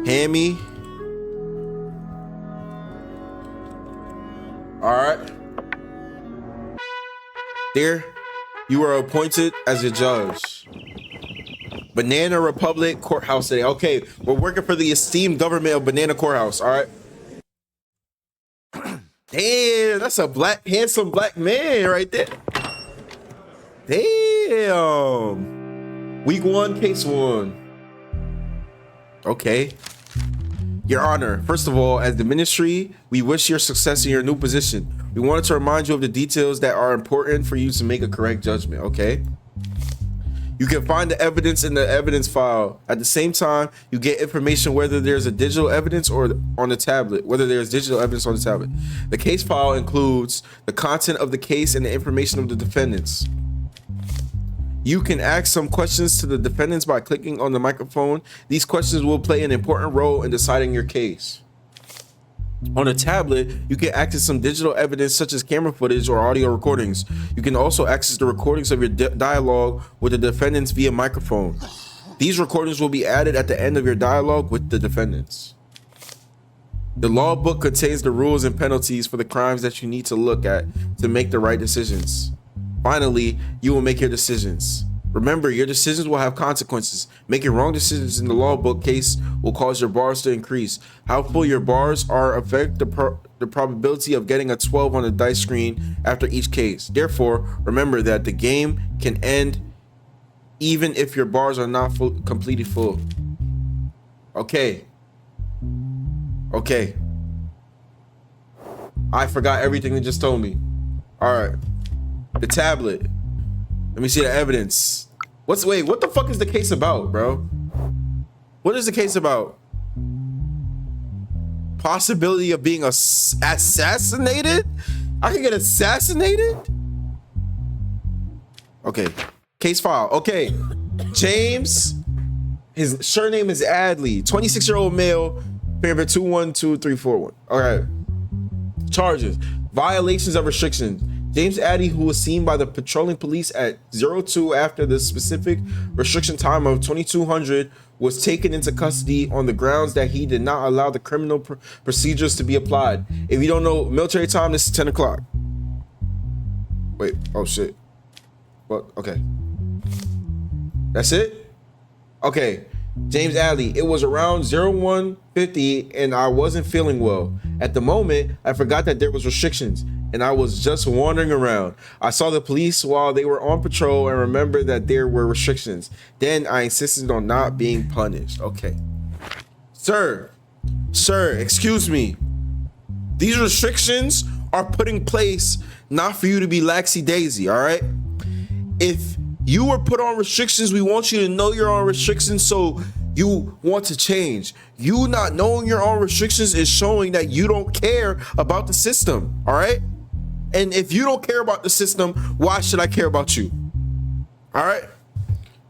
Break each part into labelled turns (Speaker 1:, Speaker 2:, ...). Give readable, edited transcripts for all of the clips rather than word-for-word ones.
Speaker 1: Hammy. All right. There, you are appointed as a judge. Banana Republic Courthouse today. Okay, we're working for the esteemed government of Banana Courthouse. All right. Damn, that's a handsome black man right there. Damn. Week 1, case 1. Okay. Your Honor, first of all, as the ministry, we wish your success in your new position. We wanted to remind you of the details that are important for you to make a correct judgment, okay? You can find the evidence in the evidence file. At the same time, you get information whether there's a digital evidence or on the tablet, whether there's digital evidence on the tablet. The case file includes the content of the case and the information of the defendants. You can ask some questions to the defendants by clicking on the microphone. These questions will play an important role in deciding your case. On a tablet, you can access some digital evidence such as camera footage or audio recordings. You can also access the recordings of your dialogue with the defendants via microphone. These recordings will be added at the end of your dialogue with the defendants. The law book contains the rules and penalties for the crimes that you need to look at to make the right decisions. Finally, you will make your decisions. Remember, your decisions will have consequences. Making wrong decisions in the law book case will cause your bars to increase. How full your bars are affect the probability of getting a 12 on the dice screen after each case. Therefore, remember that the game can end even if your bars are not completely full. Okay. Okay. I forgot everything they just told me. All right. The tablet. Let me see the evidence. Wait, what the fuck is the case about, bro? What is the case about? Possibility of being assassinated? I can get assassinated? Okay. Case file. Okay. James. His surname is Adley. 26-year-old male. Favorite 212341. All right. Charges. Violations of restrictions. James Addy, who was seen by the patrolling police at 02 after the specific restriction time of 2200, was taken into custody on the grounds that he did not allow the criminal procedures to be applied. If you don't know military time, this is 10 o'clock. Wait, oh shit. Well, okay. That's it? Okay. James Addy, it was around 0150 and I wasn't feeling well. At the moment, I forgot that there was restrictions and I was just wandering around. I saw the police while they were on patrol and remembered that there were restrictions. Then I insisted on not being punished. Okay. Sir, excuse me. These restrictions are put in place not for you to be laxy-daisy, all right? If you were put on restrictions, we want you to know you're on restrictions, so you want to change. You not knowing you're on restrictions is showing that you don't care about the system, all right? And if you don't care about the system, why should I care about you? All right?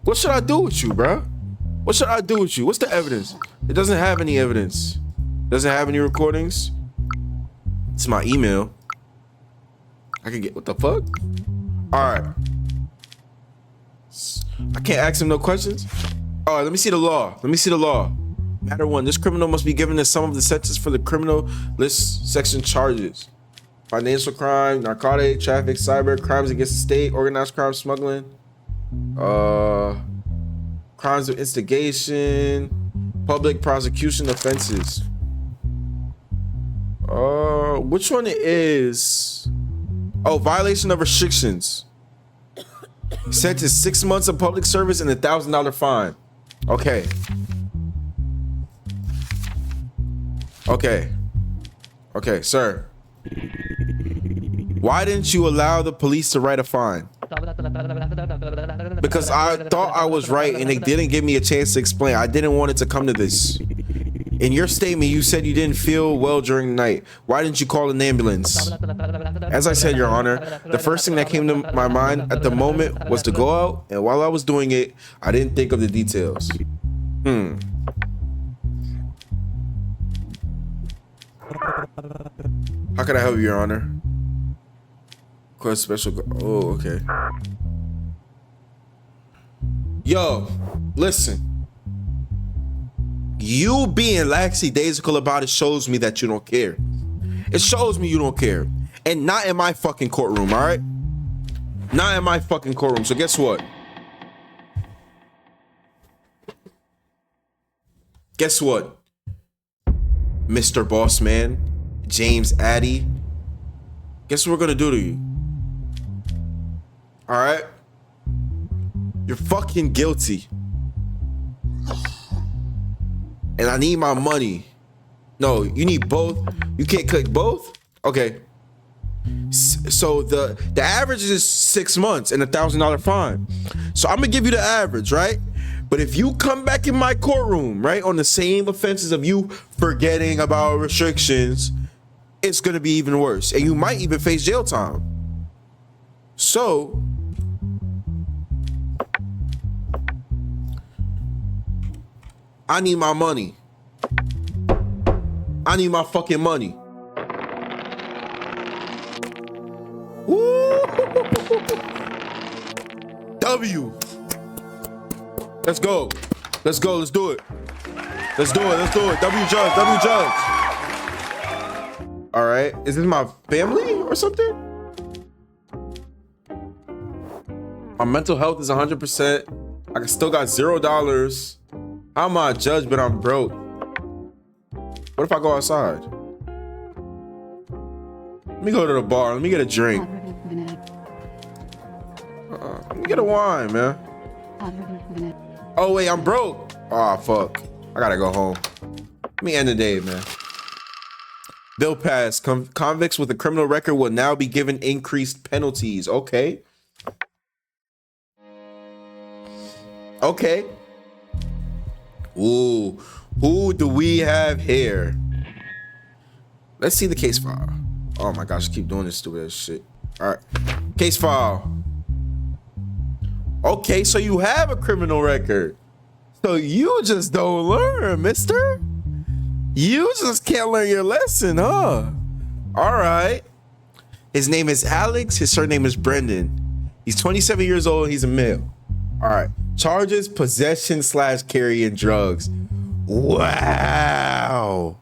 Speaker 1: What should I do with you, bro? What should I do with you? What's the evidence? It doesn't have any evidence. Doesn't have any recordings. It's my email. I can get, what the fuck? All right. I can't ask him no questions. All right, let me see the law. Matter 1, this criminal must be given the sum of the sentence for the criminal list section charges. Financial crime, narcotic, traffic, cyber, crimes against the state, organized crime, smuggling, crimes of instigation, public prosecution offenses. Which one it is? Oh, violation of restrictions. Sentence 6 months of public service and $1,000 fine. Okay. Okay, sir. Why didn't you allow the police to write a fine? Because I thought I was right and they didn't give me a chance to explain. I didn't want it to come to this. In your statement, you said you didn't feel well during the night. Why didn't you call an ambulance? As I said, Your Honor, the first thing that came to my mind at the moment was to go out, and while I was doing it, I didn't think of the details. How can I help you, Your Honor? Request special. Oh, okay. Yo, listen. You being lackadaisical about it shows me that you don't care. It shows me you don't care. And not in my fucking courtroom, all right? Not in my fucking courtroom. So guess what? Guess what? Mr. Boss Man, James Addy. Guess what we're gonna do to you? All right? You're fucking guilty. And I need my money. No, you need both. You can't click both? Okay. So the average is 6 months and $1,000 fine. So I'm gonna give you the average, right? But if you come back in my courtroom, right, on the same offenses of you forgetting about restrictions, it's gonna be even worse. And you might even face jail time. So I need my money. I need my fucking money. Woo! W. Let's go. Let's go. Let's do it. Let's do it. Let's do it. W judge. W judge. All right. Is this my family or something? My mental health is 100%. I still got $0. How am I a judge, but I'm broke? What if I go outside? Let me go to the bar. Let me get a drink. Let me get a wine, man. Oh, wait, I'm broke. Oh, fuck. I gotta go home. Let me end the day, man. Bill passed. Convicts with a criminal record will now be given increased penalties. Okay. Okay. Ooh, who do we have here? Let's see the case file. Oh my gosh, I keep doing this stupid ass shit. All right, case file. Okay, so you have a criminal record. So you just don't learn, mister. You just can't learn your lesson, huh? All right. His name is Alex. His surname is Brendan. He's 27 years old. He's a male. All right. Charges: possession/carrying drugs. Wow.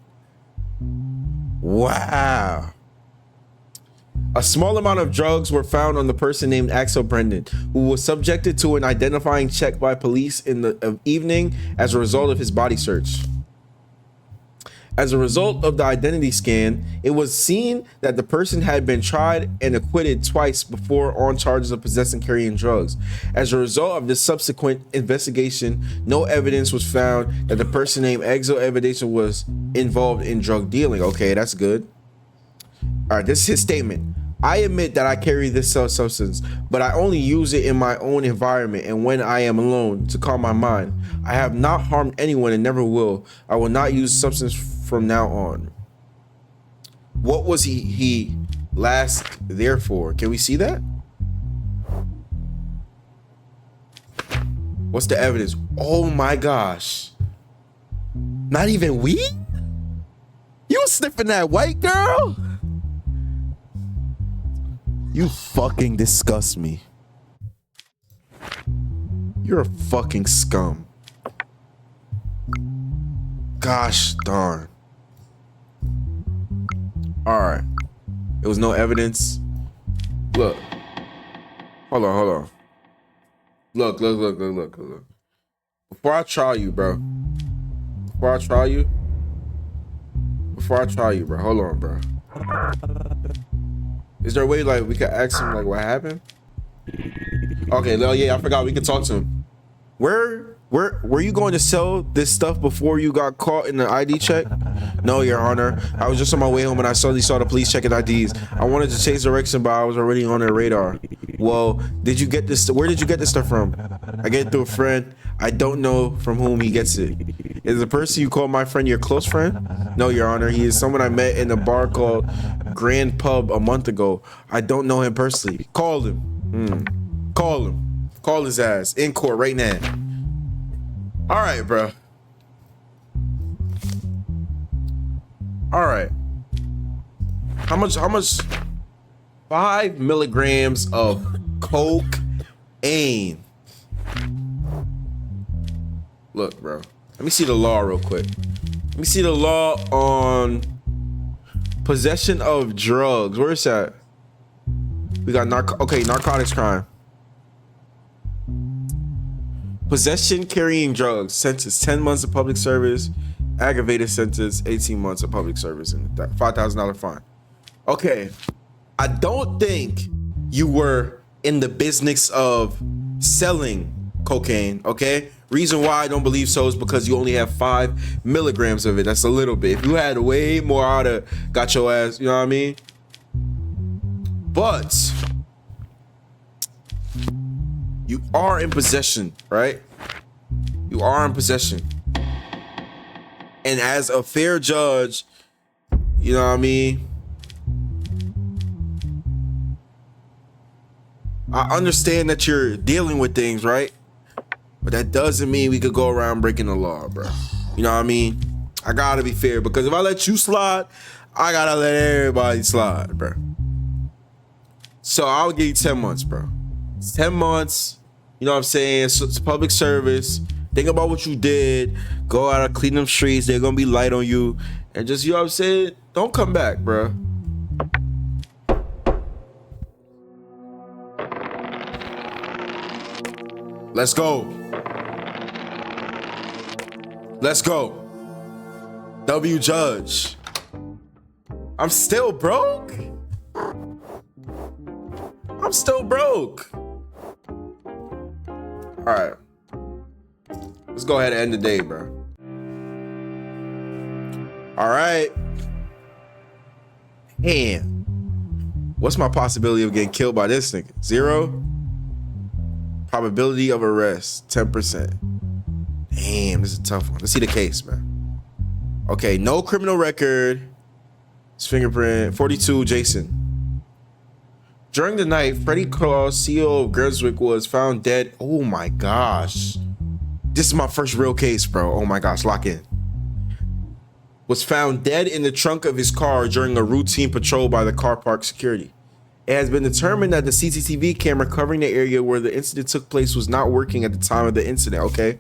Speaker 1: Wow. A small amount of drugs were found on the person named Axel Brendan, who was subjected to an identifying check by police in the evening as a result of his body search. As a result of the identity scan, it was seen that the person had been tried and acquitted twice before on charges of possessing and carrying drugs. As a result of this subsequent investigation, no evidence was found that the person named Axel Evidation was involved in drug dealing. Okay, that's good. All right, this is his statement. I admit that I carry this substance, but I only use it in my own environment and when I am alone to calm my mind. I have not harmed anyone and never will. I will not use substance from now on. What was he last there for? Can we see that? What's the evidence? Oh my gosh. Not even weed? You sniffing that white girl? You fucking disgust me. You're a fucking scum. Gosh darn. All right. There was no evidence. Look. Hold on. Look. Before I try you, bro. Hold on, bro. Is there a way like we could ask him like what happened? Okay, well, yeah, I forgot we could talk to him. Where were you going to sell this stuff before you got caught in the ID check? No, Your Honor. I was just on my way home and I saw the police checking IDs. I wanted to change direction, but I was already on their radar. Well, did you get this? Where did you get this stuff from? I get it through a friend. I don't know from whom he gets it. Is the person you call my friend your close friend? No, Your Honor. He is someone I met in a bar called Grand Pub a month ago. I don't know him personally. Call him. Call him. Call his ass in court right now. All right, bro. All right. How much? 5 milligrams of cocaine. Look, bro. Let me see the law real quick. Let me see the law on possession of drugs. Where is that? We got narcotics crime. Possession carrying drugs. Sentence 10 months of public service. Aggravated sentence 18 months of public service and $5,000 fine. Okay. I don't think you were in the business of selling cocaine, okay? Reason why I don't believe so is because you only have 5 milligrams of it. That's a little bit. If you had way more, I'd have got your ass, you know what I mean? But you are in possession, right? You are in possession. And as a fair judge, you know what I mean? I understand that you're dealing with things, right? But that doesn't mean we could go around breaking the law, bro. You know what I mean? I gotta be fair, because if I let you slide, I gotta let everybody slide, bro. So I'll give you 10 months, bro. It's 10 months. You know what I'm saying? So it's public service. Think about what you did. Go out and clean them streets. They're gonna be light on you. And just, you know what I'm saying? Don't come back, bro. Let's go. Let's go. W Judge. I'm still broke. I'm still broke. All right. Let's go ahead and end the day, bro. All right. Man. What's my possibility of getting killed by this nigga? 0. Probability of arrest, 10%. Damn, this is a tough one. Let's see the case, man. Okay, no criminal record. His fingerprint, 42, Jason. During the night, Freddie Claus, CEO of Gerswick, was found dead. Oh my gosh. This is my first real case, bro. Oh my gosh, lock in. Was found dead in the trunk of his car during a routine patrol by the car park security. It has been determined that the CCTV camera covering the area where the incident took place was not working at the time of the incident, okay?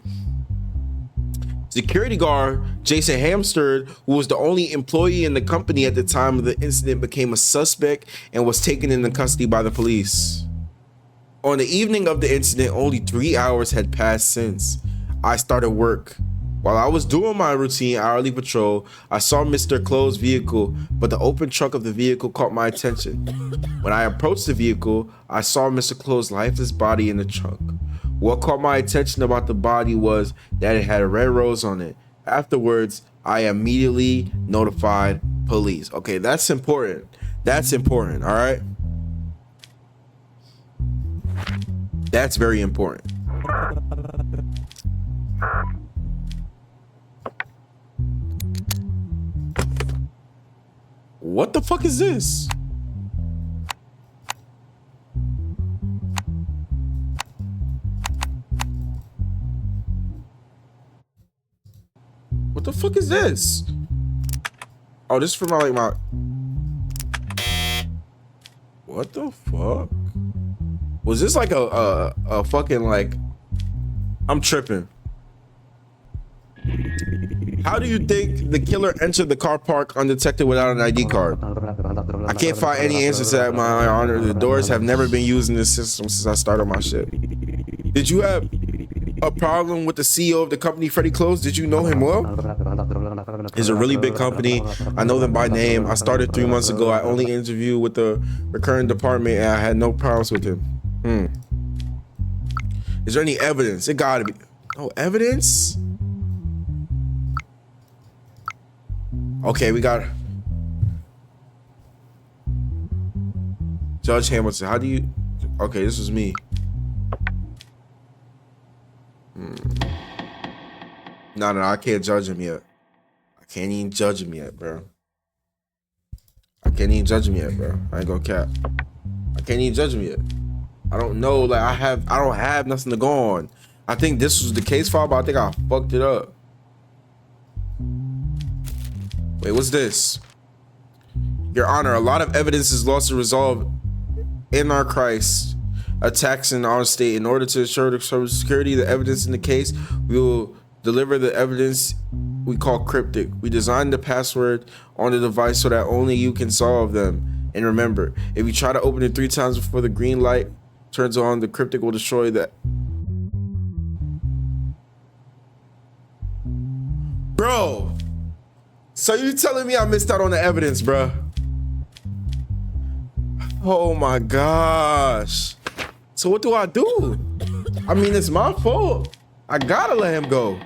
Speaker 1: Security guard Jason Hamsterd, who was the only employee in the company at the time of the incident, became a suspect and was taken into custody by the police. On the evening of the incident, only 3 hours had passed since I started work. While I was doing my routine hourly patrol, I saw Mr. Clo's vehicle, but the open trunk of the vehicle caught my attention. When I approached the vehicle, I saw Mr. Clo's lifeless body in the trunk. What caught my attention about the body was that it had a red rose on it. Afterwards, I immediately notified police. Okay, that's important. That's important, all right? That's very important. What the fuck is this? What the fuck is this? Oh, this is for my What the fuck? Was this like a fucking like I'm tripping. How do you think the killer entered the car park undetected without an ID card? I can't find any answers to that, my honor. The doors have never been used in this system since I started my shit. Did you have a problem with the CEO of the company, Freddie Close? Did you know him well? It's a really big company. I know them by name. I started 3 months ago. I only interviewed with the recurring department and I had no problems with him. Is there any evidence? It gotta be. No evidence? Okay, we got Judge Hamilton. How do you? Okay, this was me. No, I can't judge him yet. I can't even judge him yet, bro. I can't even judge him yet, bro. I ain't gonna cap. I can't even judge him yet. I don't know. Like I don't have nothing to go on. I think this was the case file, but I think I fucked it up. Wait, what's this? Your Honor, a lot of evidence is lost to resolve in our crisis attacks in our state. In order to ensure the security of the evidence in the case, we will deliver the evidence we call cryptic. We designed the password on the device so that only you can solve them. And remember, if you try to open it 3 times before the green light turns on, the cryptic will destroy that. Bro, so you telling me I missed out on the evidence, bro? Oh my gosh. So what do I do? I mean, it's my fault. I gotta let him go.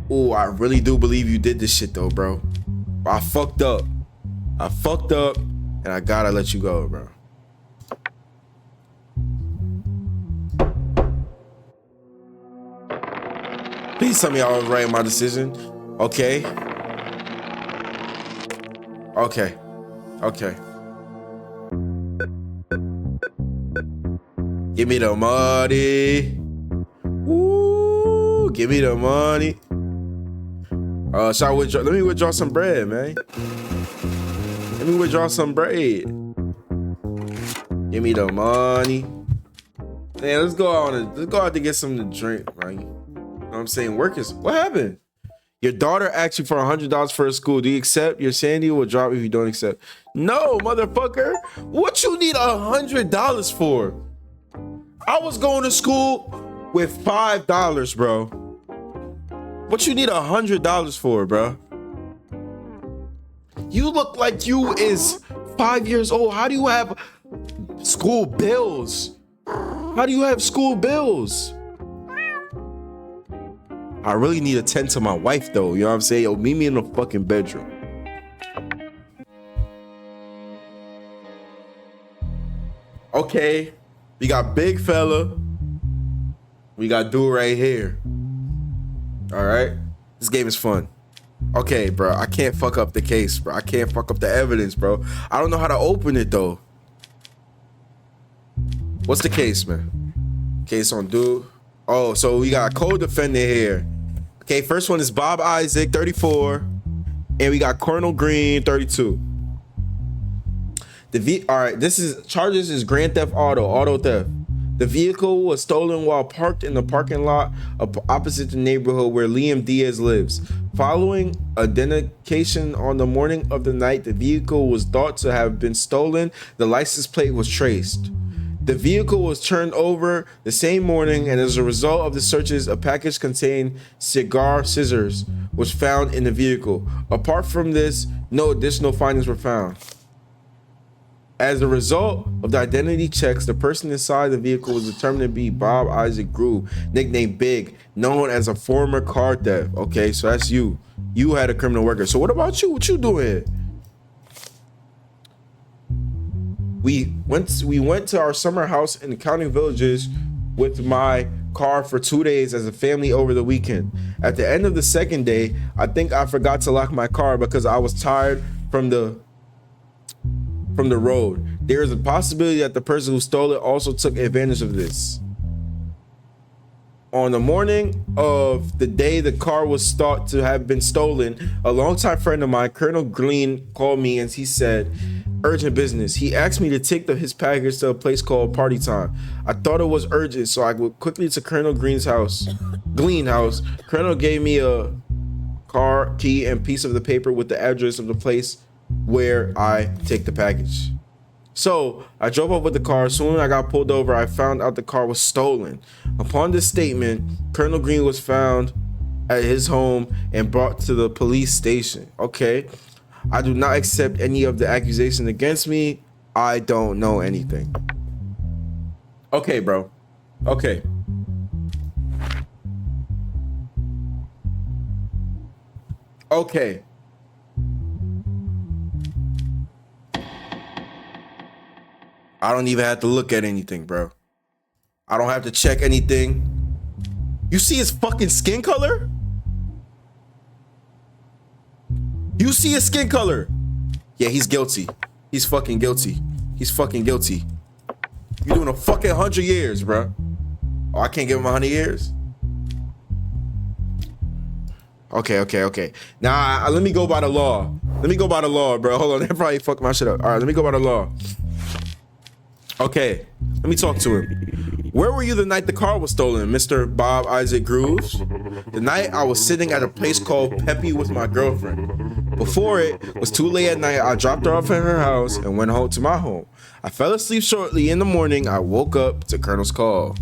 Speaker 1: Oh, I really do believe you did this shit though, bro. I fucked up. And I gotta let you go, bro. Please tell me I was right in my decision. Okay. Give me the money. Ooh, give me the money. Shall I withdraw? Let me withdraw some bread, man. Let me withdraw some bread. Give me the money. Man, let's go out to get something to drink, right? You know what I'm saying? Workers, what happened? Your daughter asked you for $100 for her school. Do you accept? Your sanity will drop if you don't accept. No, motherfucker. What you need $100 for? I was going to school with $5, bro. What you need $100 for, bro? You look like you is 5 years old. How do you have school bills? How do you have school bills? I really need to tend to my wife though. You know what I'm saying? Yo, meet me in the fucking bedroom. Okay. We got big fella. We got dude right here. All right. This game is fun. Okay, bro. I can't fuck up the case, bro. I can't fuck up the evidence, bro. I don't know how to open it though. What's the case, man? Case on dude. Oh, so we got a co-defendant here. Okay, first one is Bob Isaac, 34. And we got Colonel Green, 32. All right, this is charges is grand theft auto theft. The vehicle was stolen while parked in the parking lot opposite the neighborhood where Liam Diaz lives. Following identification on the morning of the night the vehicle was thought to have been stolen, the license plate was traced. The vehicle was turned over the same morning, and as a result of the searches, a package containing cigar scissors was found in the vehicle. Apart from this, no additional findings were found. As a result of the identity checks, the person inside the vehicle was determined to be Bob Isaac Groove, nicknamed Big, known as a former car theft. Okay, so that's you. You had a criminal record. So what about you? What you doing? We went to our summer house in the County Villages with my car for 2 days as a family over the weekend. At the end of the second day, I think I forgot to lock my car because I was tired from the road. There is a possibility that the person who stole it also took advantage of this. On the morning of the day the car was thought to have been stolen, a longtime friend of mine, Colonel Green, called me and he said, urgent business. He asked me to take his package to a place called Party Time. I thought it was urgent, so I went quickly to Colonel Green's house. Colonel gave me a car key and piece of the paper with the address of the place where I take the package. So I drove up with the car. Soon as I got pulled over, I found out the car was stolen. Upon this statement, Colonel Green was found at his home and brought to the police station. Okay. I do not accept any of the accusations against me. I don't know anything. Okay, bro. Okay. Okay. I don't even have to look at anything, bro. I don't have to check anything. You see his fucking skin color? You see his skin color? Yeah, he's guilty. He's fucking guilty. He's fucking guilty. You're doing a fucking 100 years, bro. Oh, I can't give him 100 years? Okay. Nah, let me go by the law. Let me go by the law, bro. Hold on, that probably fucked my shit up. All right, let me go by the law. Okay, let me talk to him. Where were you the night the car was stolen, Mr. Bob Isaac Grooves? The night I was sitting at a place called Peppy with my girlfriend. Before it was too late at night, I dropped her off at her house and went home to my home. I fell asleep shortly in the morning. I woke up to Colonel's call.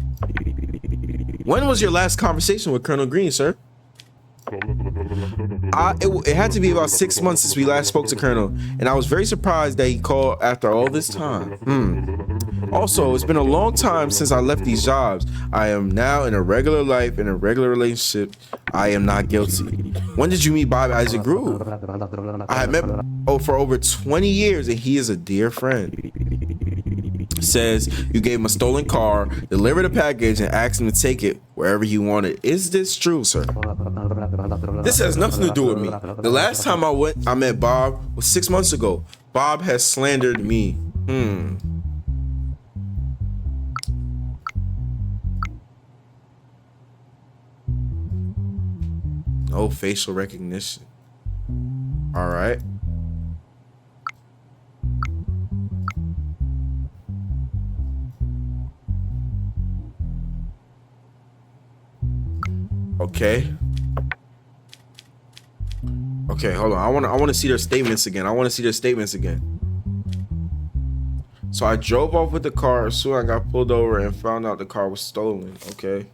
Speaker 1: When was your last conversation with Colonel Green, sir? It had to be about 6 months since we last spoke to Colonel, and I was very surprised that he called after all this time. Also, it's been a long time since I left these jobs. I am now in a regular life, in a regular relationship. I am not guilty. When did you meet Bob Isaac Groove? I had met for over 20 years, and he is a dear friend. Says you gave him a stolen car, delivered a package, and asked him to take it wherever he wanted. Is this true, sir? This has nothing to do with me. The last time I met Bob was 6 months ago. Bob has slandered me. No facial recognition. All right. Okay. Okay, hold on. I want to see their statements again. So I drove off with the car. As soon as I got pulled over and found out the car was stolen. Okay.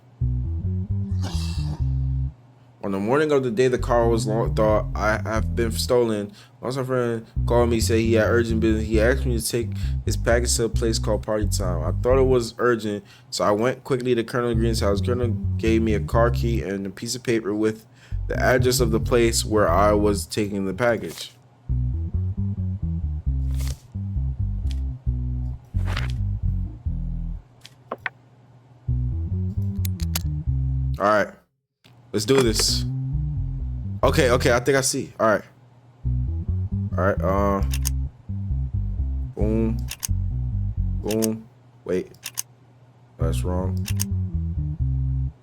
Speaker 1: On the morning of the day the car was thought I have been stolen, once my friend called me, said he had urgent business. He asked me to take his package to a place called Party Time. I thought it was urgent, so I went quickly to Colonel Green's house. Colonel gave me a car key and a piece of paper with the address of the place where I was taking the package. All right. Let's do this. Okay, I think I see. All right. Boom. Wait. That's wrong.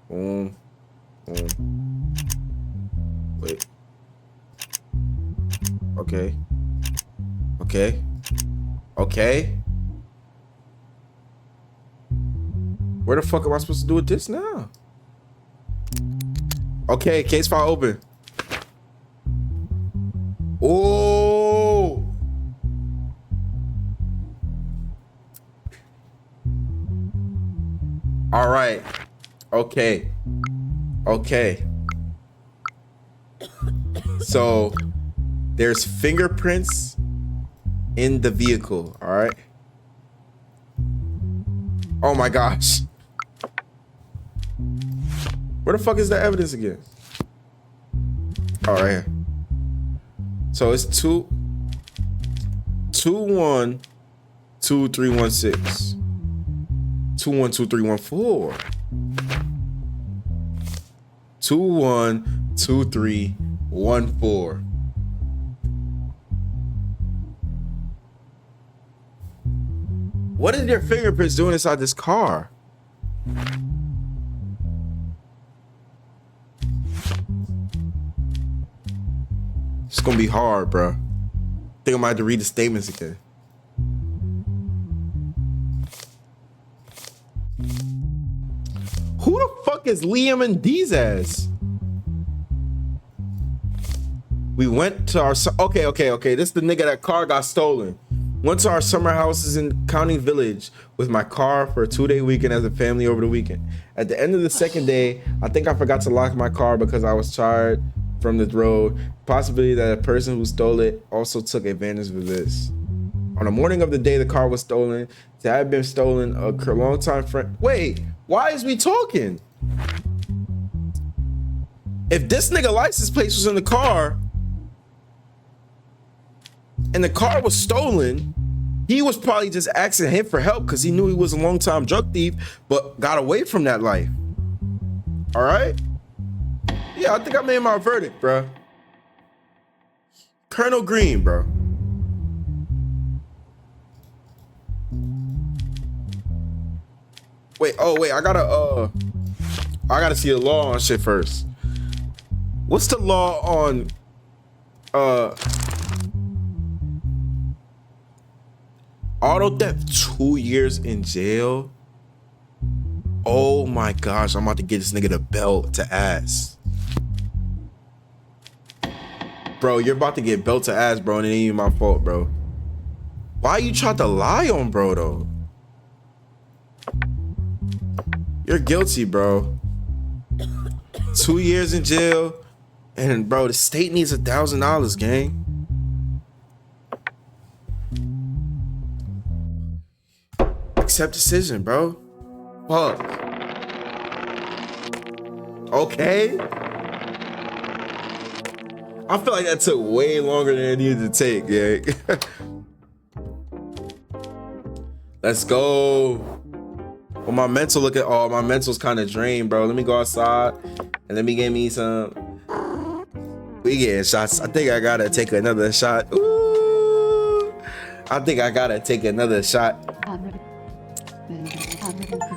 Speaker 1: Boom. Wait. Okay. Where the fuck am I supposed to do with this now? Okay, case file open. Oh. All right. Okay. So there's fingerprints in the vehicle. All right. Oh my gosh. Where the fuck is the evidence again? All right here. So it's 212316. 212314. 212314. What is your fingerprints doing inside this car? It's gonna be hard, bro. I think I might have to read the statements again. Who the fuck is Liam and D's ass? We went to our okay. This is the nigga that car got stolen. Went to our summer houses in County Village with my car for a 2-day weekend as a family over the weekend. At the end of the second day, I think I forgot to lock my car because I was tired from the road. Possibility that a person who stole it also took advantage of this. On the morning of the day the car was stolen, it had been stolen a long-time friend. Wait, why is we talking? If this nigga license plate was in the car and the car was stolen, he was probably just asking him for help because he knew he was a long-time drug thief, but got away from that life. All right? Yeah, I think I made my verdict, bro. Colonel Green, bro. Wait, I gotta see the law on shit first. What's the law on Auto theft, 2 years in jail. Oh my gosh, I'm about to get this nigga the belt to ass. Bro, you're about to get belt to ass, bro, and it ain't even my fault, bro. Why you try to lie on bro, though? You're guilty, bro. 2 years in jail, and bro, the state needs $1,000, gang. Accept decision, bro. Fuck. Okay. I feel like that took way longer than it needed to take, yeah. Let's go. Well, my mental look at my mental's kind of drained, bro. Let me go outside and let me get me some. We getting shots. I think I gotta take another shot. Ooh. I think I gotta take another shot.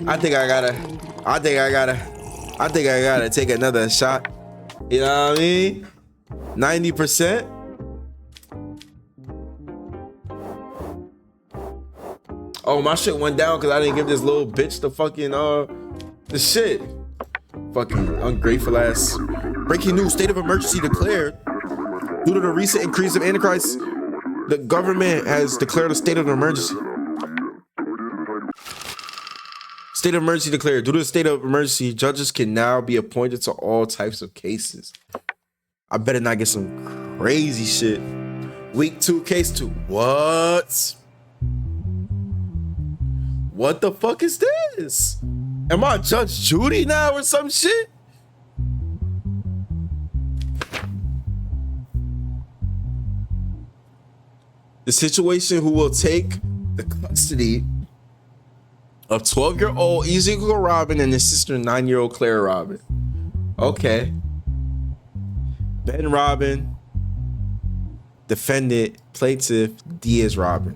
Speaker 1: I think I gotta take another shot. You know what I mean? 90%. Oh, my shit went down because I didn't give this little bitch the fucking the shit. Fucking ungrateful ass. Breaking news: state of emergency declared due to the recent increase of Antichrist. The government has declared a state of emergency. State of emergency declared. Due to the state of emergency, judges can now be appointed to all types of cases. I better not get some crazy shit. Week 2, case 2. What? What the fuck is this? Am I Judge Judy now or some shit? The situation who will take the custody of 12-year-old Ezekiel Robin and his sister 9-year-old Claire Robin. Okay. Ben Robin, defendant, plaintiff, Diaz Robin.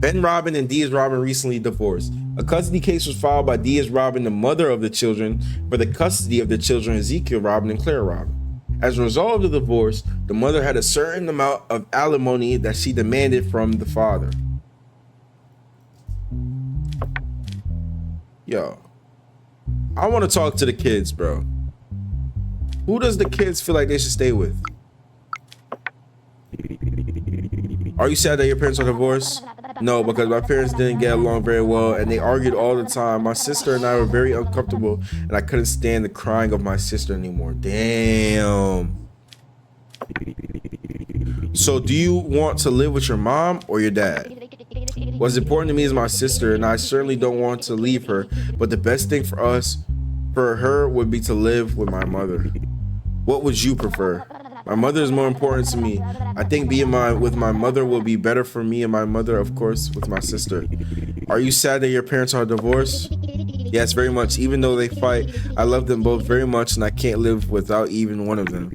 Speaker 1: Ben Robin and Diaz Robin recently divorced. A custody case was filed by Diaz Robin, the mother of the children, for the custody of the children Ezekiel Robin and Claire Robin. As a result of the divorce, the mother had a certain amount of alimony that she demanded from the father. Yo, I want to talk to the kids, bro. Who does the kids feel like they should stay with? Are you sad that your parents are divorced? No, because my parents didn't get along very well and they argued all the time. My sister and I were very uncomfortable and I couldn't stand the crying of my sister anymore. Damn. So do you want to live with your mom or your dad? What's important to me is my sister, and I certainly don't want to leave her, but the best thing for her would be to live with my mother. What would you prefer? My mother is more important to me. I think being with my mother will be better for me and my mother, of course, with my sister. Are you sad that your parents are divorced? Yes, very much. Even though they fight, I love them both very much and I can't live without even one of them.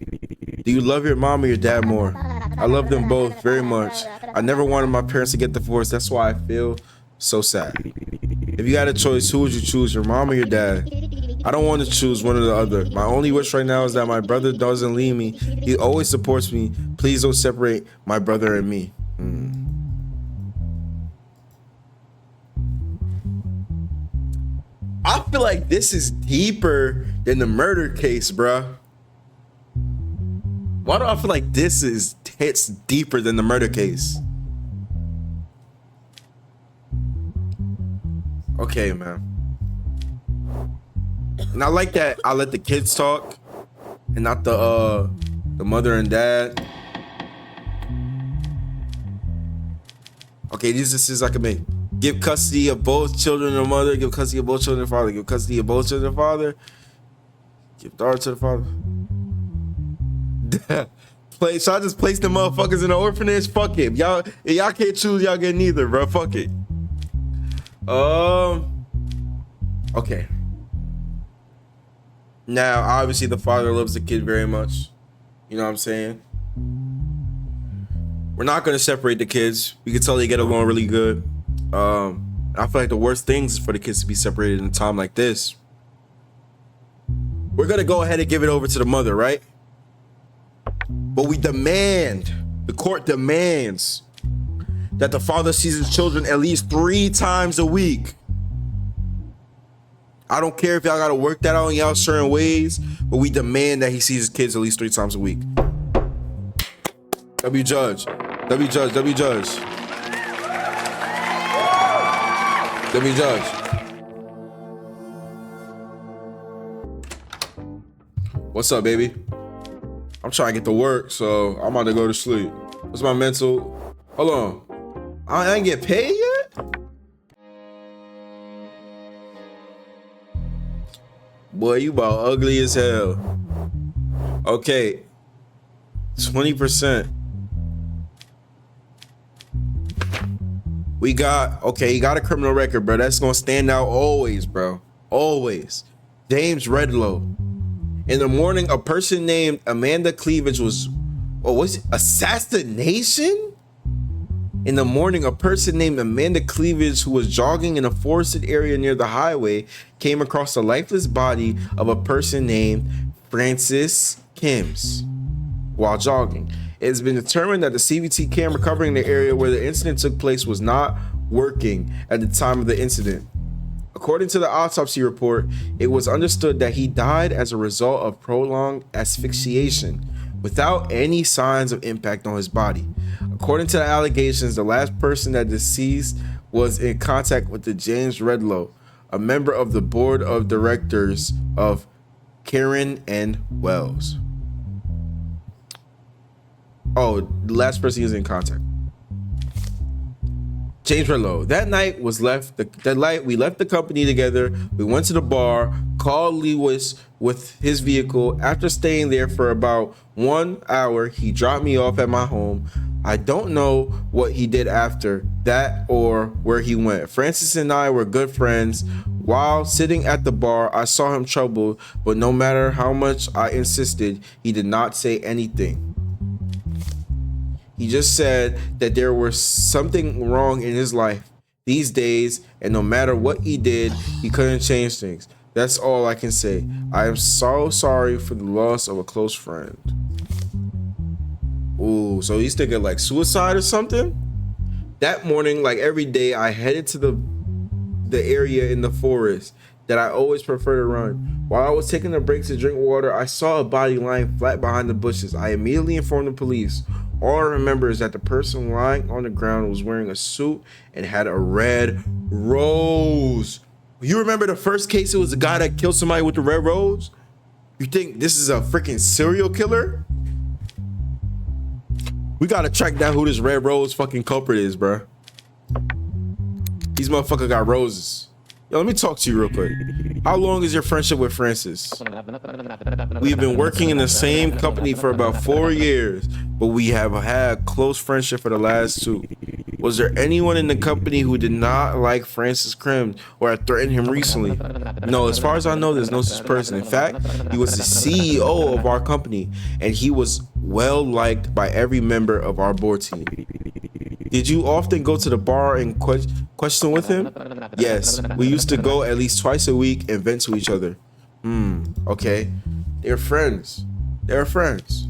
Speaker 1: Do you love your mom or your dad more? I love them both very much. I never wanted my parents to get divorced. That's why I feel so sad. If you had a choice, who would you choose, your mom or your dad? I don't want to choose one or the other. My only wish right now is that my brother doesn't leave me. He always supports me. Please don't separate my brother and me. I feel like this is deeper than the murder case, bruh. Why do I feel like this hits deeper than the murder case? Okay, man. And I like that I let the kids talk and not the mother and dad. Okay, these decisions I can make. Give custody of both children to the mother, give custody of both children to the father, give custody of both children to the father, give daughter to the father. Should I just place the motherfuckers in the orphanage? Fuck it. Y'all can't choose, y'all get neither, bro. Fuck it. Okay. Now, obviously, the father loves the kid very much. You know what I'm saying? We're not gonna separate the kids. We can tell they get along really good. I feel like the worst things is for the kids to be separated in a time like this. We're gonna go ahead and give it over to the mother, right? But we demand, the court demands that the father sees his children at least 3 times a week. I don't care if y'all gotta work that out in y'all certain ways, but we demand that he sees his kids at least 3 times a week. W Judge. W Judge. W Judge. W Judge. What's up, baby? I'm trying to get to work, so I'm about to go to sleep. What's my mental? Hold on. I ain't get paid yet? Boy, you about ugly as hell. Okay. 20%. We got, okay, you got a criminal record, bro. That's gonna stand out always, bro. Always. James Redlow. In the morning, a person named Amanda Cleavage was, what was it? Assassination? In the morning, a person named Amanda Cleavage, who was jogging in a forested area near the highway, came across the lifeless body of a person named Francis Kimms while jogging. It has been determined that the CVT camera covering the area where the incident took place was not working at the time of the incident. According to the autopsy report, it was understood that he died as a result of prolonged asphyxiation without any signs of impact on his body. According to the allegations, the last person that deceased was in contact with the James Redlow, a member of the board of directors of Karen and Wells. Oh, the last person he was in contact. James Redlow. That night was we left the company together. We went to the bar, called Lewis with his vehicle. After staying there for about 1 hour, he dropped me off at my home. I don't know what he did after that or where he went. Francis and I were good friends. While sitting at the bar, I saw him troubled, but no matter how much I insisted, he did not say anything. He just said that there was something wrong in his life these days, and no matter what he did, he couldn't change things. That's all I can say. I am so sorry for the loss of a close friend. Ooh, so he's thinking like suicide or something? That morning, like every day, I headed to the area in the forest that I always prefer to run. While I was taking a break to drink water, I saw a body lying flat behind the bushes. I immediately informed the police. All I remember is that the person lying on the ground was wearing a suit and had a red rose. You remember the first case? It was the guy that killed somebody with the red rose? You think this is a freaking serial killer? We gotta track down who this red rose fucking culprit is, bro. These motherfuckers got roses. Yo, let me talk to you real quick. How long is your friendship with Francis? We've been working in the same company for about 4 years, but we have had close friendship for the last 2. Was there anyone in the company who did not like Francis Kimms or had threatened him recently? No, as far as I know, there's no such person. In fact, he was the CEO of our company, and he was well liked by every member of our board team. Did you often go to the bar and question with him? Yes, we used to go at least twice a week and vent to each other. Okay. They're friends. They're friends.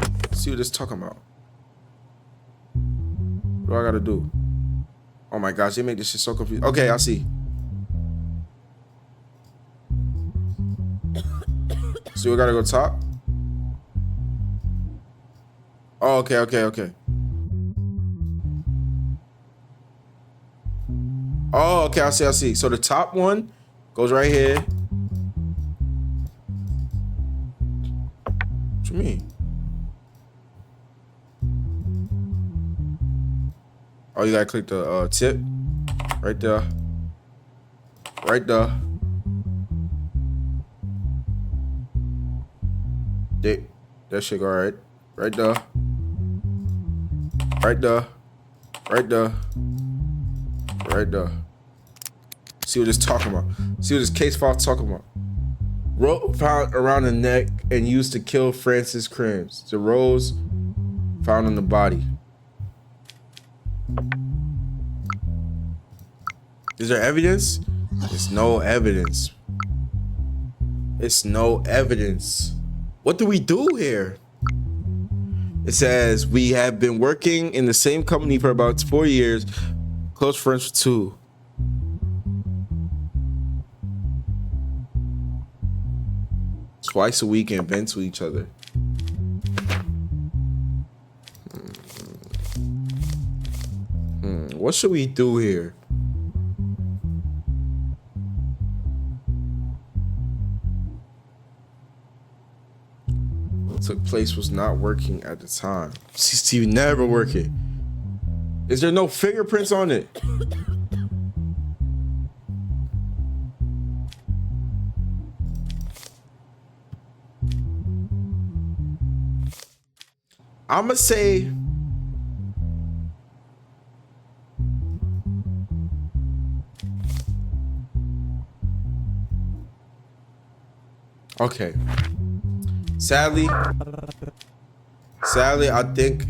Speaker 1: Let's see what this talking about. What do I gotta do? Oh my gosh, they make this shit so confusing. Okay, I see. So we gotta go top? Oh, okay. Oh, okay, I see. So the top one goes right here. What you mean? Oh, you gotta click the tip right there. Right there. That shit go right. Right there. Right there. Right there. Right there. See what it's talking about. See what this case file talking about. Rope found around the neck and used to kill Francis Kimms. The rose found on the body. Is there evidence? There's no evidence. It's no evidence. What do we do here? It says, we have been working in the same company for about 4 years. Close friends for 2. Twice a week and vent to each other. What should we do here? What took place was not working at the time. CCTV never working. Is there no fingerprints on it? I'ma say okay. Sadly, I think.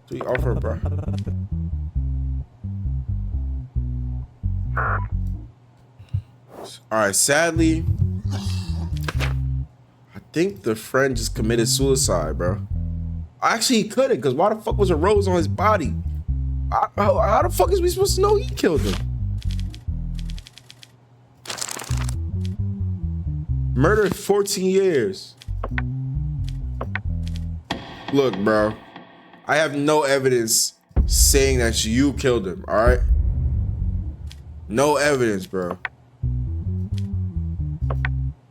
Speaker 1: Do we offer, bro? All right. Sadly, I think the friend just committed suicide, bro. Actually, he couldn't, because why the fuck was a rose on his body? How the fuck is we supposed to know he killed him? Murder 14 years. Look, bro. I have no evidence saying that you killed him, all right? No evidence, bro.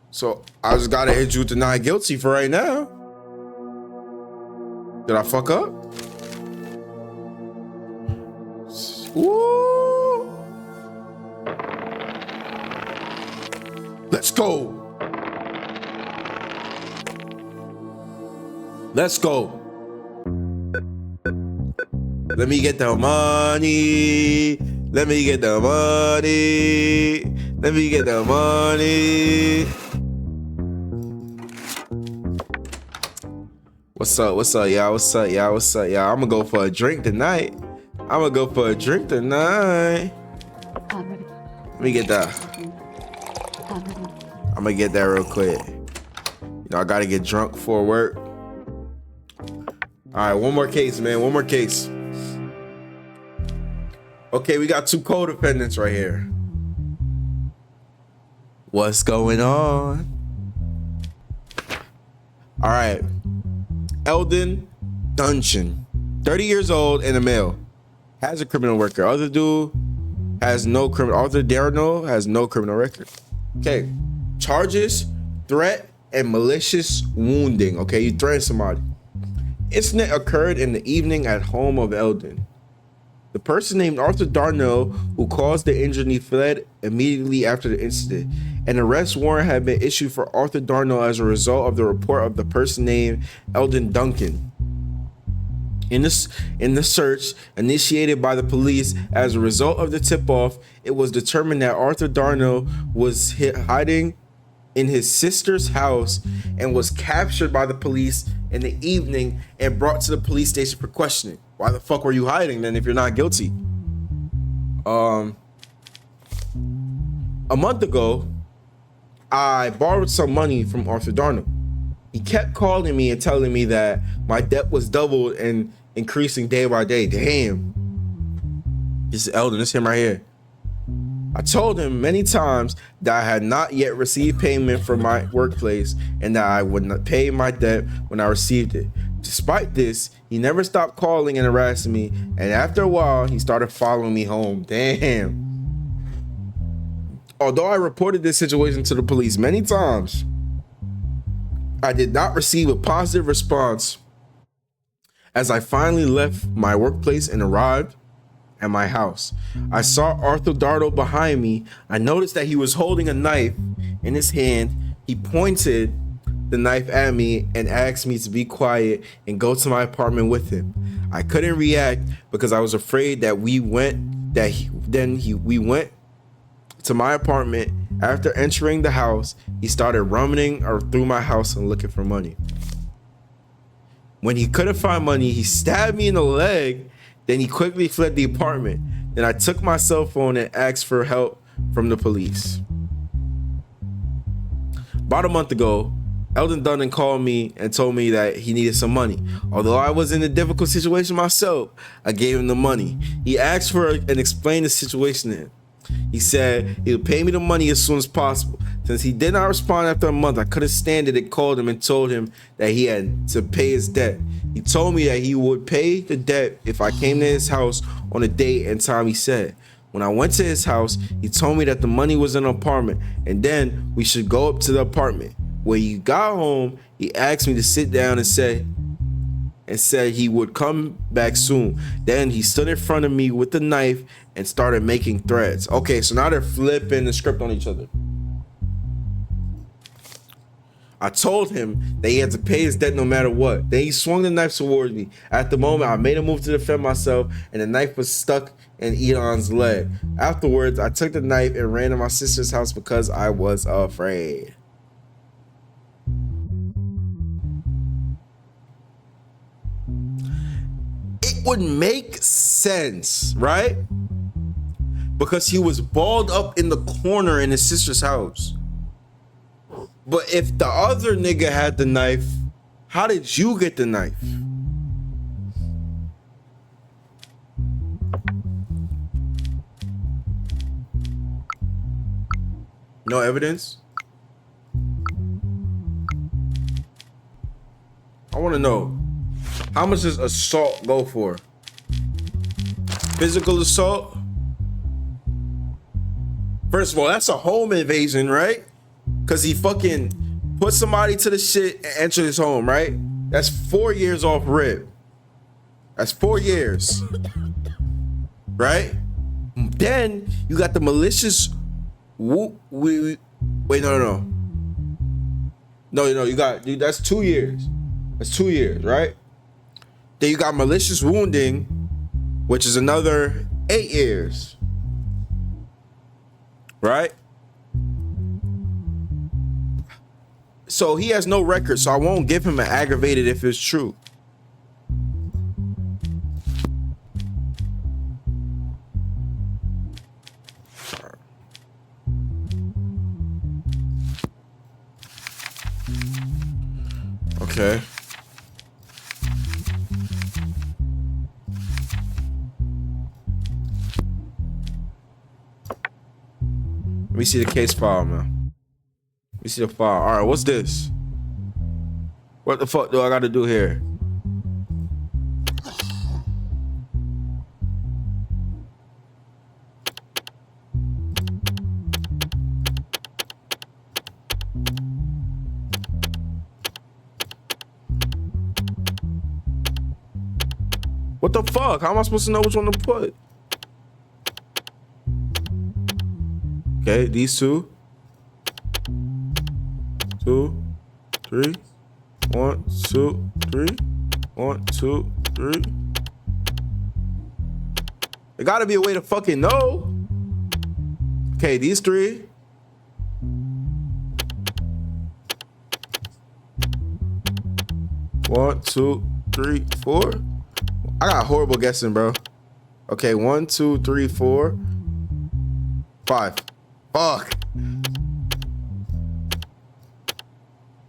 Speaker 1: So I just gotta hit you with the not guilty for right now. Did I fuck up? Woo. Let's go. Let's go. Let me get the money. Let me get the money. Let me get the money. What's up? What's up, y'all? What's up, y'all? What's up, y'all? I'm gonna go for a drink tonight. Let me get that. I'm gonna get that real quick. You know, I gotta get drunk for work. All right, one more case, man. One more case. Okay, we got 2 co-defendants right here. What's going on? All right. Eldon Duncan, 30 years old and a male, has a criminal record. Other dude has no criminal. Arthur Darno has no criminal record. Okay. Charges, threat, and malicious wounding. Okay, you threatened somebody. Incident occurred in the evening at home of Eldon. The person named Arthur Darno, who caused the injury, fled immediately after the incident. An arrest warrant had been issued for Arthur Darno as a result of the report of the person named Eldon Duncan. In the search initiated by the police as a result of the tip-off, it was determined that Arthur Darno was hiding in his sister's house and was captured by the police in the evening and brought to the police station for questioning. Why the fuck were you hiding then if you're not guilty? A month ago, I borrowed some money from Arthur Darno. He kept calling me and telling me that my debt was doubled and increasing day by day. Damn. This is Eldon, this is him right here. I told him many times that I had not yet received payment from my workplace and that I would not pay my debt when I received it. Despite this, he never stopped calling and harassing me, and after a while, he started following me home. Damn. Although I reported this situation to the police many times, I did not receive a positive response. As I finally left my workplace and arrived at my house, I saw Arthur Darno behind me. I noticed that he was holding a knife in his hand. He pointed the knife at me and asked me to be quiet and go to my apartment with him. I couldn't react because I was afraid that we went to my apartment. After entering the house, he started rummaging through my house and looking for money. When he couldn't find money, he stabbed me in the leg. Then he quickly fled the apartment. Then I took my cell phone and asked for help from the police. About a month ago, Eldon Dunn called me and told me that he needed some money. Although I was in a difficult situation myself, I gave him the money. He asked for and explained the situation to him. He said he would pay me the money as soon as possible. Since he did not respond after a month, I couldn't stand it and called him and told him that he had to pay his debt. He told me that he would pay the debt if I came to his house on a date and time he said. When I went to his house, he told me that the money was in an apartment and then we should go up to the apartment. When he got home, he asked me to sit down and said he would come back soon. Then he stood in front of me with the knife and started making threats. Okay, so now they're flipping the script on each other. I told him that he had to pay his debt no matter what. Then he swung the knife towards me. At the moment, I made a move to defend myself, and the knife was stuck in Elon's leg. Afterwards, I took the knife and ran to my sister's house because I was afraid. It would make sense, right? Because he was balled up in the corner in his sister's house. But if the other nigga had the knife, how did you get the knife? No evidence? I want to know, how much does assault go for? Physical assault? First of all, that's a home invasion, right? Because he fucking put somebody to the shit and entered his home, right? That's 4 years off rip. That's 4 years. Right? Then you got the malicious wait, no, you got, that's 2 years. That's 2 years, right? Then you got malicious wounding, which is another 8 years. Right? So he has no record, so I won't give him an aggravated if it's true. Okay. Let me see the case file, man. Let me see the file. All right, what's this? What the fuck do I got to do here? What the fuck? How am I supposed to know which one to put? Okay, these two. 2, 3. 1, 2, 3. 1, 2, 3. There gotta be a way to fucking know. Okay, these 3. One, 2, 3, 4. I got horrible guessing, bro. Okay, 1, 2, 3, 4, 5. Fuck.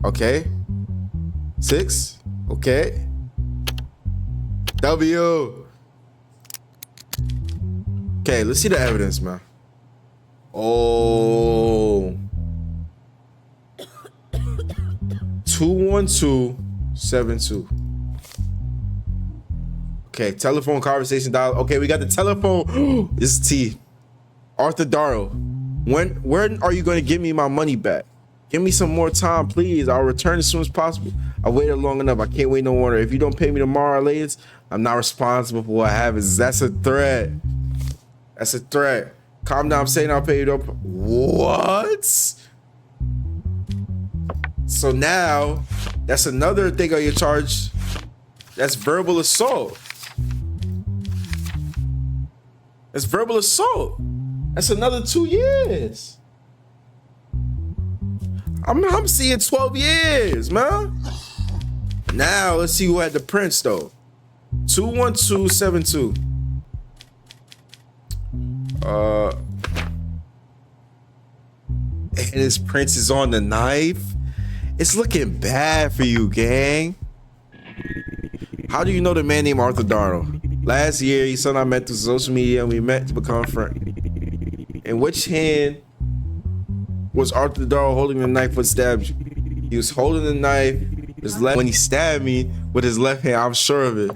Speaker 1: Okay. 6. Okay. W. Okay, let's see the evidence, man. Oh. 21272. Okay, telephone conversation dial. Okay, we got the telephone. This is T. Arthur Darrow. When are you going to give me my money back? Give me some more time, please. I'll return as soon as possible. I waited long enough. I can't wait no longer. If you don't pay me tomorrow or latest, I'm not responsible for what happens. That's a threat. That's a threat. Calm down. I'm saying I'll pay you. What? So now, that's another thing on your charge. That's verbal assault. That's verbal assault. That's another 2 years. I'm seeing 12 years, man. Now let's see who had the prints though. 21272. And his prints is on the knife. It's looking bad for you, gang. How do you know the man named Arthur Darrell? Last year, he said I met through social media and we met to become friends. In which hand was Arthur Darrell holding the knife when stabbed you? He was holding the knife when he stabbed me with his left hand. I'm sure of it.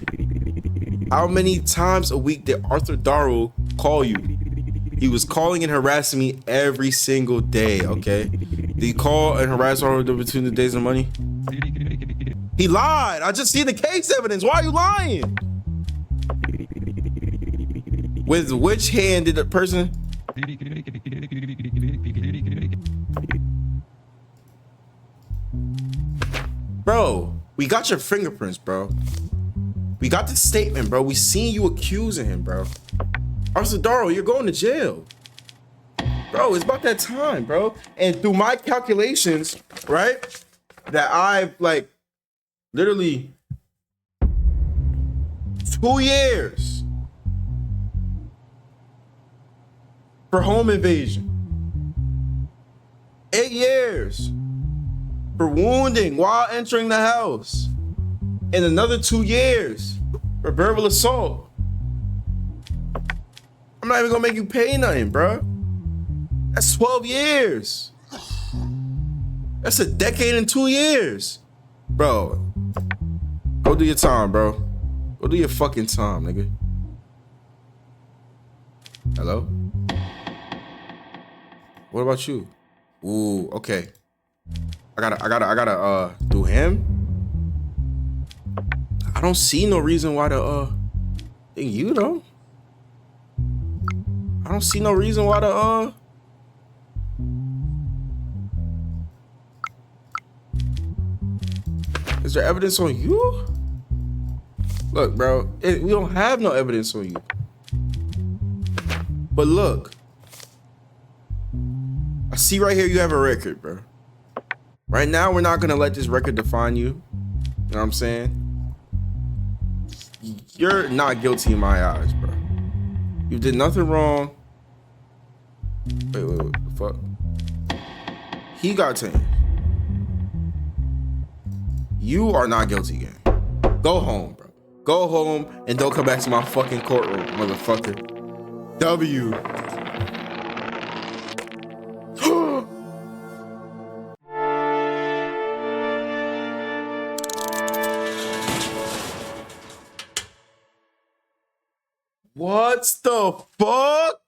Speaker 1: How many times a week did Arthur Darrell call you? He was calling and harassing me every single day, okay? Did he call and harass her between the days and money? He lied. I just see the case evidence. Why are you lying? With which hand did the person? Bro, we got your fingerprints, bro. We got the statement, bro. We seen you accusing him, bro. Arthur Darrell, you're going to jail. Bro, it's about that time, bro. And through my calculations, right, that I've like literally 2 years for home invasion, 8 years for wounding while entering the house, and another 2 years for verbal assault. I'm not even gonna make you pay nothing, bro. That's 12 years. That's a decade and 2 years. Bro, go do your time, bro. Go do your fucking time, nigga. Hello? What about you? Ooh, okay. I gotta do him? I don't see no reason why you know? I don't see no reason why is there evidence on you? Look, bro, we don't have no evidence on you. But look, I see right here you have a record, bro. Right now, we're not gonna let this record define you. You know what I'm saying? You're not guilty in my eyes, bro. You did nothing wrong. Wait, what the fuck? He got 10. You are not guilty again. Go home, bro. Go home and don't come back to my fucking courtroom, motherfucker. W. What the fuck?